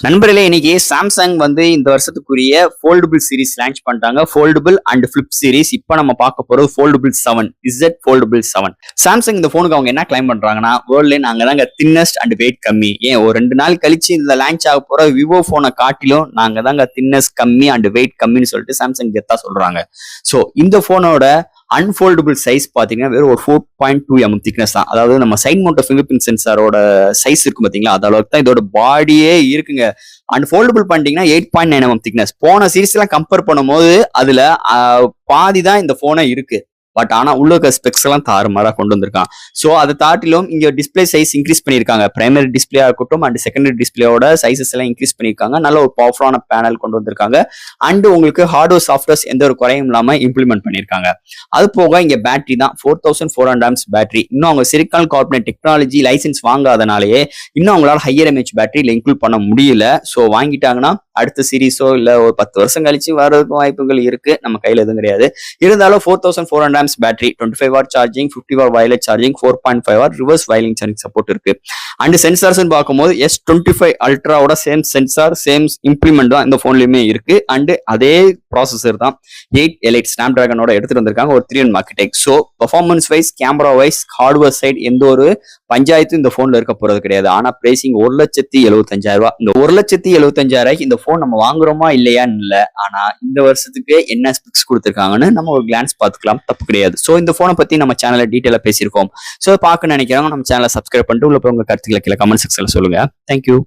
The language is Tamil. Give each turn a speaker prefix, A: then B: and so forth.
A: நண்பர்களே, இன்னைக்கு சாம்சங் வந்து இந்த வருஷத்துக்குரிய ஃபோல்டபிள் சீரிஸ் லான்ச் பண்ணிட்டாங்க. Foldable and flip series. இப்போ நம்ம பார்க்க போறது ஃபோல்டபிள் 7 இசட் ஃபோல்டபிள் 7. சாம்சங் இந்த போனுக்கு அவங்க என்ன கிளைம் பண்றாங்கன்னா, வேர்ல்ட்ல நாங்க தாங்க தின்னஸ்ட் அண்ட் வெயிட் கம்மி. ஏன் ஒரு 2 நாள் கழிச்சு இந்த லான்ச் ஆக போற விவோ போனை காட்டிலும் நாங்க தாங்க தின்னஸ்ட் கம்மி அண்ட் வெயிட் கம்மின்னு சொல்லிட்டு சாம்சங் கெத்தா சொல்றாங்க. ஸோ இந்த போனோட அன்ஃபோல்டபிள் சைஸ் பாத்தீங்கன்னா வெறும் ஒரு 4.2 mm திக்னஸ் தான். அதாவது நம்ம சைட் மவுண்ட் ஃபிங்கர் பிரிண்ட் சென்சாரோட சைஸ் இருக்கும் பாத்தீங்களா, அது அளவுக்கு தான் இதோட பாடியே இருக்குங்க. அன்ஃபோல்டபிள் பண்ணிட்டீங்கன்னா 8.9 mm திக்னஸ். போன சீரிஸ் எல்லாம் கம்பேர் பண்ணும்போது அதுல பாதி தான் இந்த போனை இருக்கு. பட் ஆனா உள்ள இருக்க ஸ்பெக்ஸ் எல்லாம் தாறுமாறா கொண்டு வந்திருக்கான். ஸோ அதை தாட்டிலும் இங்க டிஸ்பிளே சைஸ் இன்க்ரீஸ் பண்ணிருக்காங்க. பிரைமரி டிஸ்பிளேயா இருக்கட்டும் அண்ட் செகண்டரி டிஸ்பிளேயோட சைசஸ் எல்லாம் இன்க்ரீஸ் பண்ணிருக்காங்க. நல்ல ஒரு பவர்ஃபுல்லான பேனல் கொண்டு வந்திருக்காங்க. அண்ட் உங்களுக்கு ஹார்ட்வேர் சாஃப்ட்வேர்ஸ் எந்த ஒரு குறையும் இல்லாம இம்ப்ளிமெண்ட் பண்ணிருக்காங்க. அது போக இங்க பேட்டரி தான் 4400 amps பேட்டரி. இன்னும் அவங்க சிலிக்கான் கார்பனேட் டெக்னாலஜி லைசன்ஸ் வாங்காதனாலேயே இன்னும் அவங்களால ஹையர் எம்ஏஹெச் பேட்டரியில இன்க்ளூட் பண்ண முடியல. ஸோ வாங்கிட்டாங்கன்னா அடுத்த சீரீஸோ இல்ல ஒரு 10 வருஷம் கழிச்சு வர்றதுக்கு வாய்ப்புகள் இருக்கு. நம்ம கையில எதுவும் கிடையாது. இருந்தாலும் 4400 amps battery, 25 watt charging, 50 watt wireless charging, 4.5 watt reverse wireless charging support இருக்கு. அண்ட் சென்சார்ஸ் பார்க்கும்போது S25 அல்ட்ராவோட சேம் சென்சார் சேம் இம்ப்ளிமெண்ட் தான் இந்த போன்லயுமே இருக்கு. அண்ட் அதே ப்ராசஸர் தான் 8 ஸ்னாப் டிராகனோட எடுத்துட்டு வந்திருக்காங்க. ஒரு 3 architect. So performance wise, camera wise, hardware side எந்த ஒரு பஞ்சாயத்தும் இந்த போன்ல இருக்க போறது கிடையாது. ஆனா பிரைசிங் 1,75,000 ரூபாய். இந்த 1,75,000 இந்த போன் நம்ம வாங்குறோமா இல்லையான்னு இல்ல, ஆனா இந்த வருஷத்துக்கு என்ன ஸ்பெக்ஸ் கொடுத்துருக்காங்கன்னு நம்ம ஒரு கிளான்ஸ் பார்த்துக்கலாம், தப்பு கிடையாது. ஸோ இந்த போனை பத்தி நம்ம சேனல்ல டீட்டெயிலா பேசியிருக்கோம். ஸோ பார்க்க நினைக்கிறவங்க நம்ம சேனலை சப்ஸ்கிரைப் பண்ணிட்டு உள்ள உங்க கருத்துக்களை கீழே கமெண்ட் செக்ஷன்ல சொல்லுங்க. தேங்க்யூ.